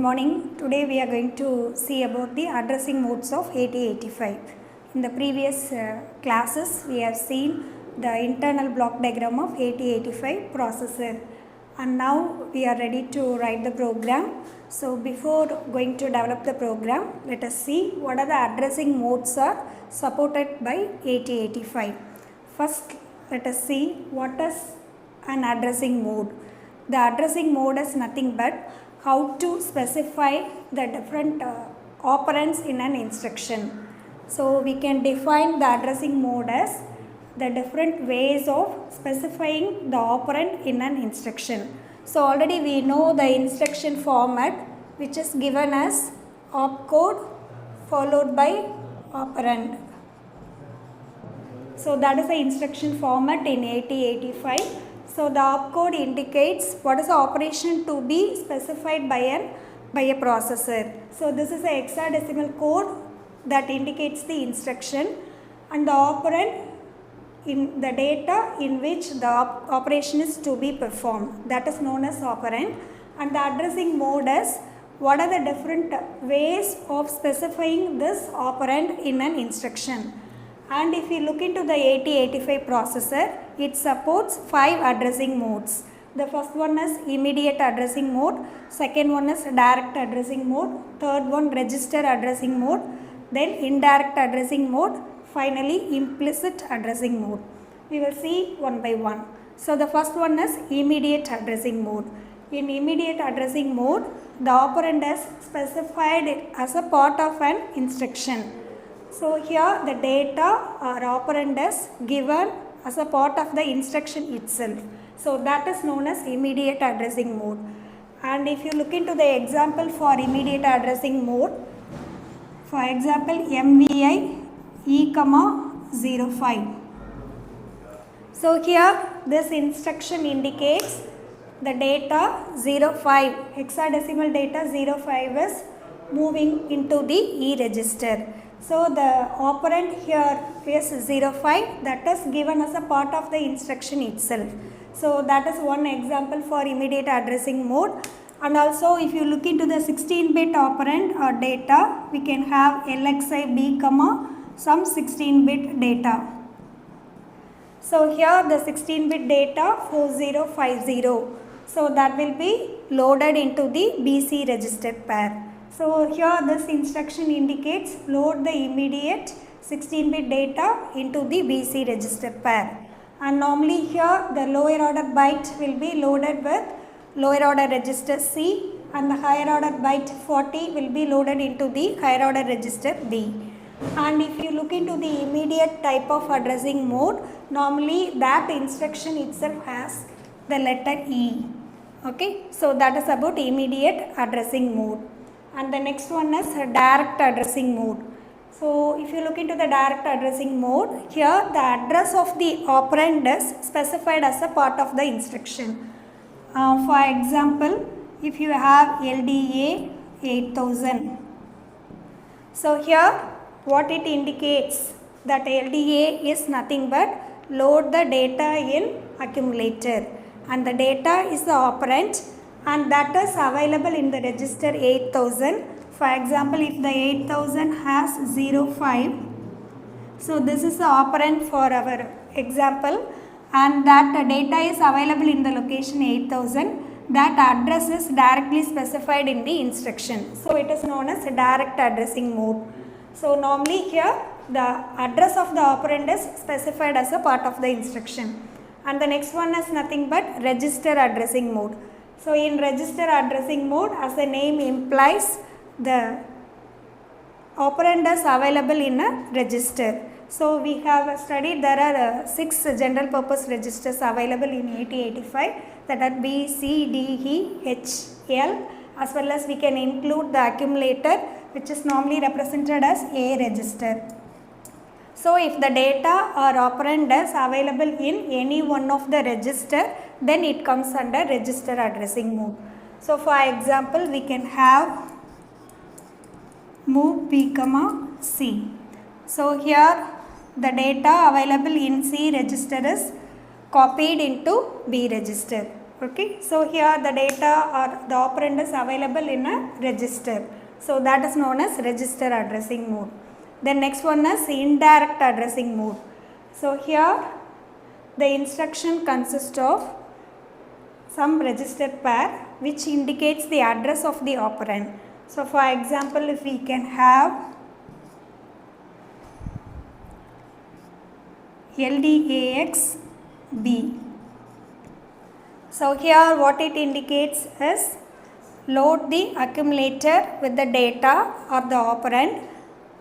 morning. Today we are going to see about the addressing modes of 8085. In the previous classes we have seen the internal block diagram of 8085 processor, and now we are ready to write the program. So before going to develop the program, let us see what are the addressing modes are supported by 8085. First, let us see what is an addressing mode. The addressing mode is nothing but how to specify the different operands in an instruction. So we can define the addressing mode as the different ways of specifying the operand in an instruction. So already we know the instruction format, which is given as opcode followed by operand. So that is the instruction format in 8085. So the opcode indicates what is the operation to be specified by a processor. So this is a hexadecimal code that indicates the instruction, and the operand in the data in which the operation is to be performed, that is known as operand. And the addressing mode is what are the different ways of specifying this operand in an instruction. And if we look into the 8085 processor, it supports 5 addressing modes. The first one is immediate addressing mode, second one is direct addressing mode, third one register addressing mode, then indirect addressing mode, finally implicit addressing mode. We will see one by one. So the first one is immediate addressing mode. In immediate addressing mode, the operand is specified as a part of an instruction. So here the data or operand is given as a part of the instruction itself. So that is known as immediate addressing mode. And if you look into the example for immediate addressing mode, for example MVI E,05. So here this instruction indicates the data 05, hexadecimal data 05 is moving into the E register. So the operand here is 05, that is given as a part of the instruction itself. So that is one example for immediate addressing mode. And also if you look into the 16-bit operand or data, we can have LXI B, some 16-bit data. So here the 16-bit data 4050. So that will be loaded into the BC registered pair. So here this instruction indicates load the immediate 16-bit data into the BC register pair. And normally here the lower order byte will be loaded with lower order register C, and the higher order byte 40 will be loaded into the higher order register B. And if you look into the immediate type of addressing mode, normally that instruction itself has the letter E. Okay, so that is about immediate addressing mode. And the next one is direct addressing mode. So if you look into the direct addressing mode, here the address of the operand is specified as a part of the instruction. For example, if you have LDA 8000. So here what it indicates, that LDA is nothing but load the data in accumulator, and the data is the operand, and that is available in the register 8000. For example, if the 8000 has 05, so this is the operand for our example, and that data is available in the location 8000. That address is directly specified in the instruction. So it is known as direct addressing mode. So normally here the address of the operand is specified as a part of the instruction. And the next one is nothing but register addressing mode. So in register addressing mode, as the name implies, the operand is available in a register. So we have studied there are 6 general purpose registers available in 8085, that are B, C, D, E, H, L, as well as we can include the accumulator, which is normally represented as A register. So if the data or operand is available in any one of the register, then it comes under register addressing mode. So for example, we can have move P, C. So here the data available in C register is copied into B register. Okay, so here the data or the operand is available in a register. So that is known as register addressing mode. Then next one is indirect addressing mode. So here the instruction consists of some register pair which indicates the address of the operand. So for example, if we can have LDAX B. So here what it indicates is load the accumulator with the data or the operand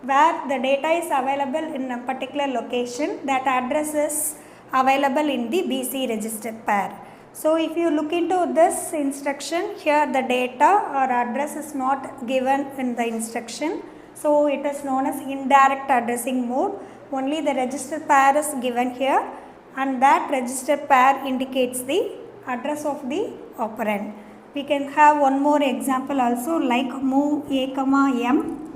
where the data is available in a particular location, that address is available in the BC register pair. So if you look into this instruction, here the data or address is not given in the instruction. So it is known as indirect addressing mode. Only the register pair is given here, and that register pair indicates the address of the operand. We can have one more example also, like move A, M.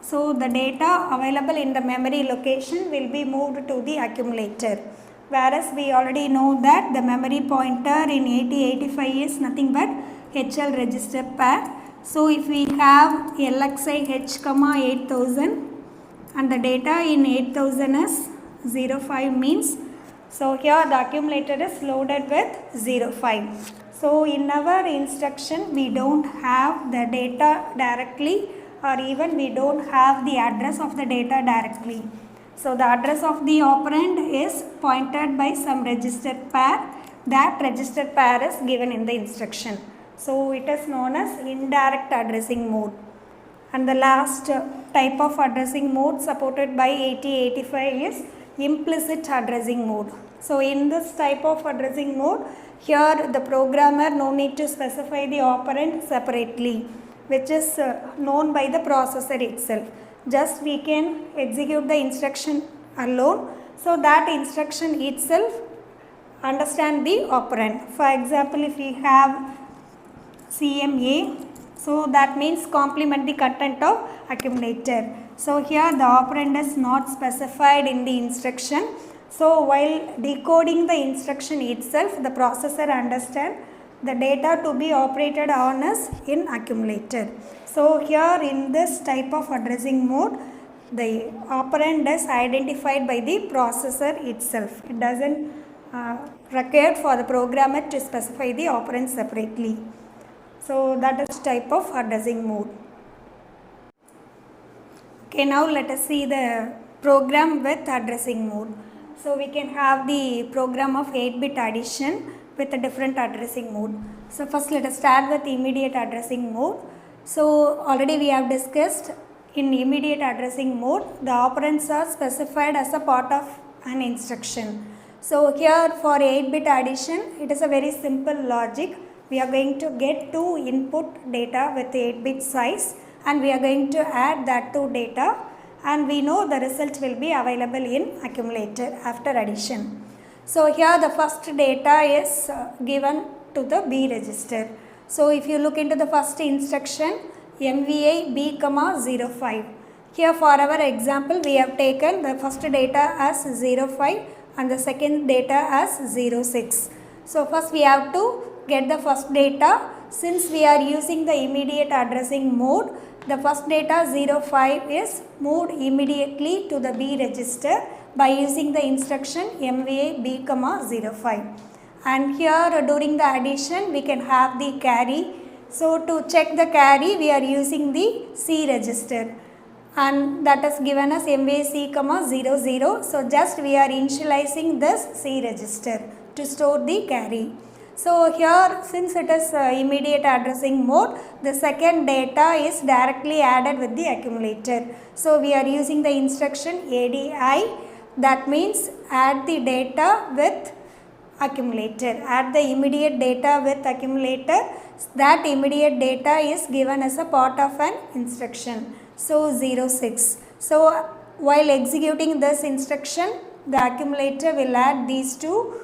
So the data available in the memory location will be moved to the accumulator. Whereas we already know that the memory pointer in 8085 is nothing but HL register pair. So if we have LXI H, 8000 and the data in 8000 is 05 means, so here the accumulator is loaded with 05. So in our instruction we don't have the data directly, or even we don't have the address of the data directly. So the address of the operand is pointed by some register pair. That register pair is given in the instruction. So it is known as indirect addressing mode. And the last type of addressing mode supported by 8085 is implicit addressing mode. So in this type of addressing mode, here the programmer no need to specify the operand separately, which is known by the processor itself. Just we can execute the instruction alone, so that instruction itself understand the operand. For example, if we have CMA, so that means complement the content of accumulator. So here the operand is not specified in the instruction. So while decoding the instruction itself, the processor understand the data to be operated on is in accumulator. So here in this type of addressing mode, the operand is identified by the processor itself. It doesn't require for the programmer to specify the operand separately. So that is type of addressing mode. Okay, now let us see the program with addressing mode. So we can have the program of 8-bit addition with a different addressing mode. So first let us start with immediate addressing mode. So already we have discussed in immediate addressing mode, the operands are specified as a part of an instruction. So here for 8-bit addition, it is a very simple logic. We are going to get two input data with 8-bit size, and we are going to add that two data, and we know the result will be available in accumulator after addition. So here the first data is given to the B register. So if you look into the first instruction, MVI B, 05. Here for our example, we have taken the first data as 05 and the second data as 06. So first we have to get the first data. Since we are using the immediate addressing mode, the first data 05 is moved immediately to the B register by using the instruction MVI B, 05. And here during the addition we can have the carry. So to check the carry, we are using the C register, and that is given as MVI C, 00. So just we are initializing this C register to store the carry. So here, since it is immediate addressing mode, the second data is directly added with the accumulator. So we are using the instruction ADI, that means add the data with accumulator. Add the immediate data with accumulator. That immediate data is given as a part of an instruction. So 06. So while executing this instruction, the accumulator will add these two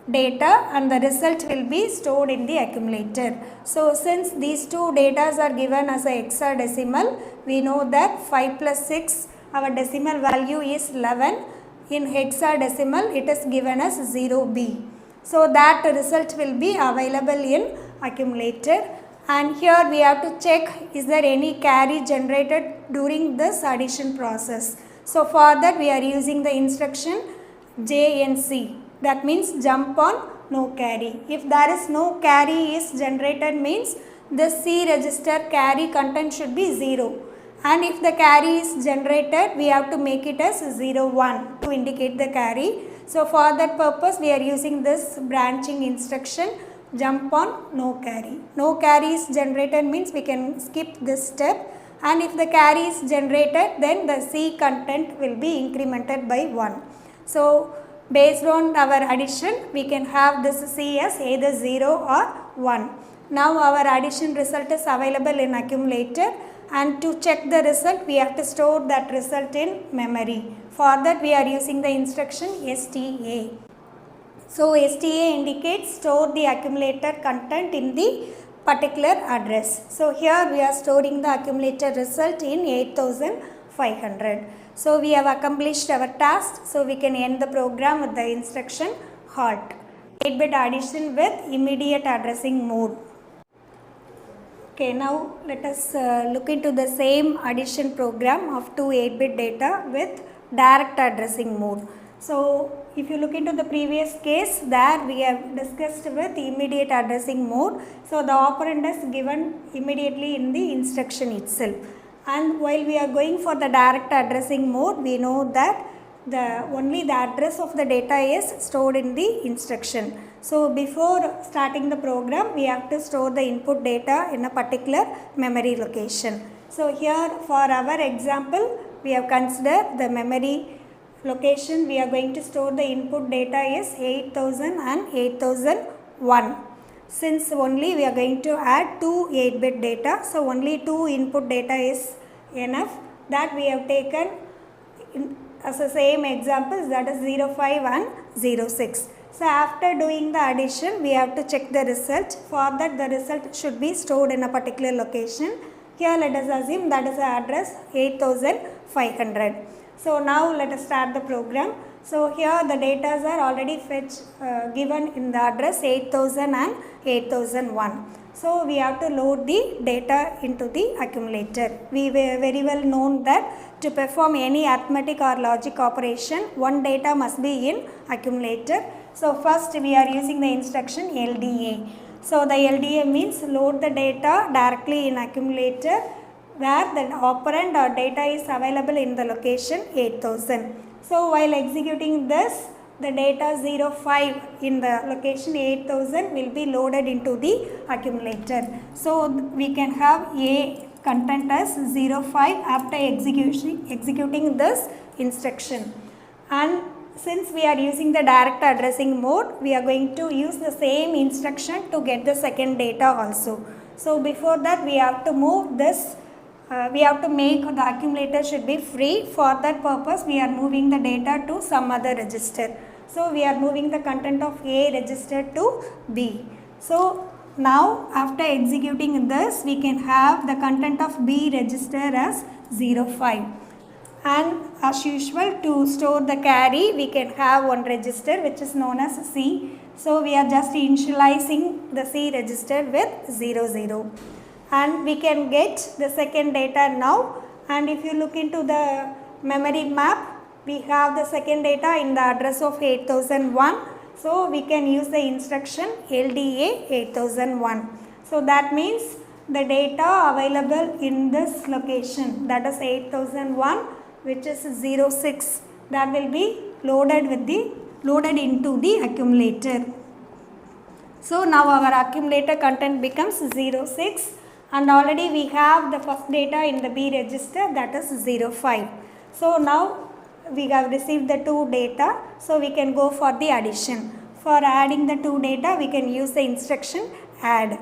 data and the result will be stored in the accumulator. So since these two data are given as a hexadecimal, we know that 5 plus 6, our decimal value is 11. In hexadecimal, it is given as 0B. So that result will be available in accumulator. And here we have to check is there any carry generated during this addition process. So for that we are using the instruction JNC, that means jump on no carry. If there is no carry is generated means the C register carry content should be 0, and if the carry is generated we have to make it as 01 to indicate the carry. So for that purpose we are using this branching instruction jump on no carry. No carry is generated means we can skip this step, and if the carry is generated then the C content will be incremented by 1. So based on our addition we can have this C as either 0 or 1. Now our addition result is available in accumulator, and to check the result we have to store that result in memory. For that we are using the instruction STA. So STA indicates store the accumulator content in the particular address. So here we are storing the accumulator result in 8500. So we have accomplished our task. So we can end the program with the instruction halt. 8-bit addition with immediate addressing mode. Okay, now let us look into the same addition program of two 8-bit data with direct addressing mode. So if you look into the previous case, there we have discussed with immediate addressing mode. So the operand is given immediately in the instruction itself. And while we are going for the direct addressing mode, we know that only the address of the data is stored in the instruction. So before starting the program, we have to store the input data in a particular memory location. So here for our example, we have considered the memory location. We are going to store the input data is 8000 and 8001. Since only we are going to add two 8-bit data, so only two input data is enough. That we have taken as the same examples, that is 05 and 06. So after doing the addition, we have to check the result. For that the result should be stored in a particular location. Here let us assume that is the address 8500. So now let us start the program. So here the data are already given in the address 8000 and 8001. So we have to load the data into the accumulator. We were very well known that to perform any arithmetic or logic operation, one data must be in accumulator. So first we are using the instruction LDA. So the LDA means load the data directly in accumulator where the operand or data is available in the location 8000. So while executing this, the data 05 in the location 8000 will be loaded into the accumulator. So we can have A content as 05 after executing this instruction. And since we are using the direct addressing mode, we are going to use the same instruction to get the second data also. So before that we have to move this. We have to make the accumulator should be free. For that purpose we are moving the data to some other register. So we are moving the content of A register to B. So now after executing this, we can have the content of B register as 05. And as usual, to store the carry, we can have one register which is known as C. So we are just initializing the C register with 00. And we can get the second data now. And if you look into the memory map, we have the second data in the address of 8001. So we can use the instruction LDA 8001. So that means the data available in this location, that is 8001, which is 06, that will be loaded into the accumulator. So now our accumulator content becomes 06, and already we have the first data in the B register, that is 05. So now we have received the two data, so we can go for the addition. For adding the two data, we can use the instruction add.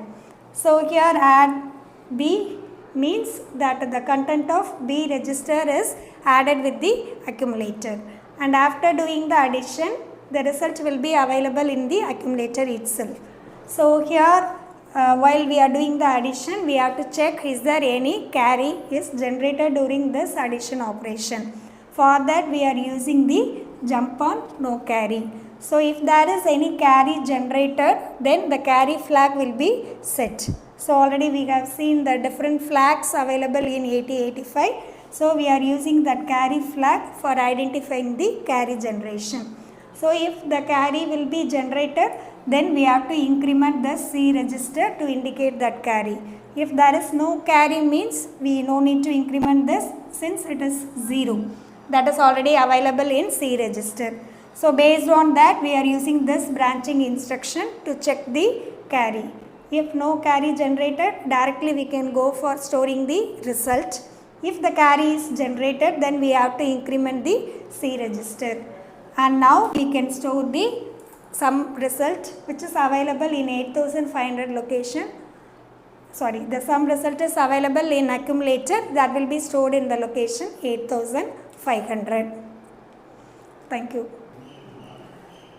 So here add B means that the content of B register is added with the accumulator. And after doing the addition, the result will be available in the accumulator itself. So here while we are doing the addition, we have to check is there any carry is generated during this addition operation. For that we are using the jump on no carry. So if there is any carry generated, then the carry flag will be set. So already we have seen the different flags available in 8085. So we are using that carry flag for identifying the carry generation. So if the carry will be generated, then we have to increment the C register to indicate that carry. If there is no carry means we no need to increment this since it is 0. That is already available in C register. So based on that we are using this branching instruction to check the carry. If no carry generated, directly we can go for storing the result. If the carry is generated, then we have to increment the C register. And now we can store the sum result which is available in 8500 location. Sorry, the sum result is available in accumulator that will be stored in the location 8500. Thank you.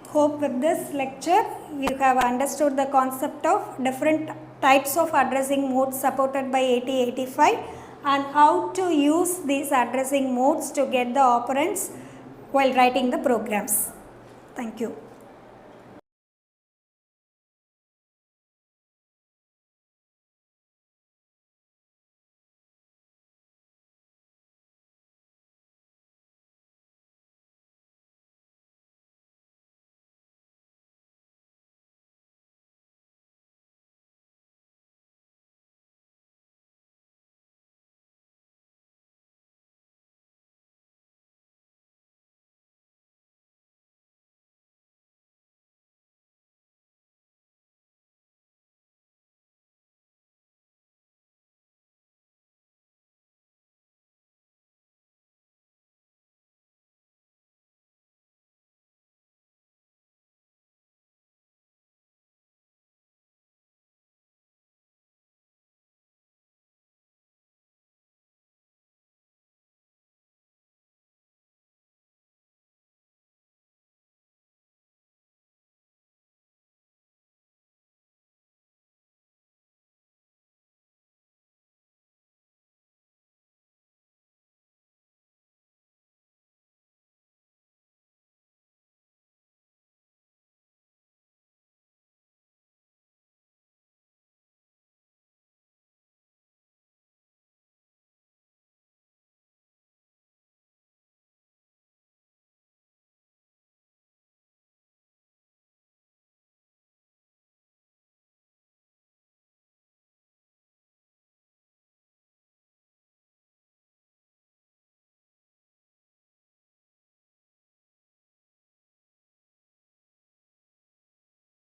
Hope with this lecture you have understood the concept of different types of addressing modes supported by 8085 and how to use these addressing modes to get the operands while writing the programs. Thank you.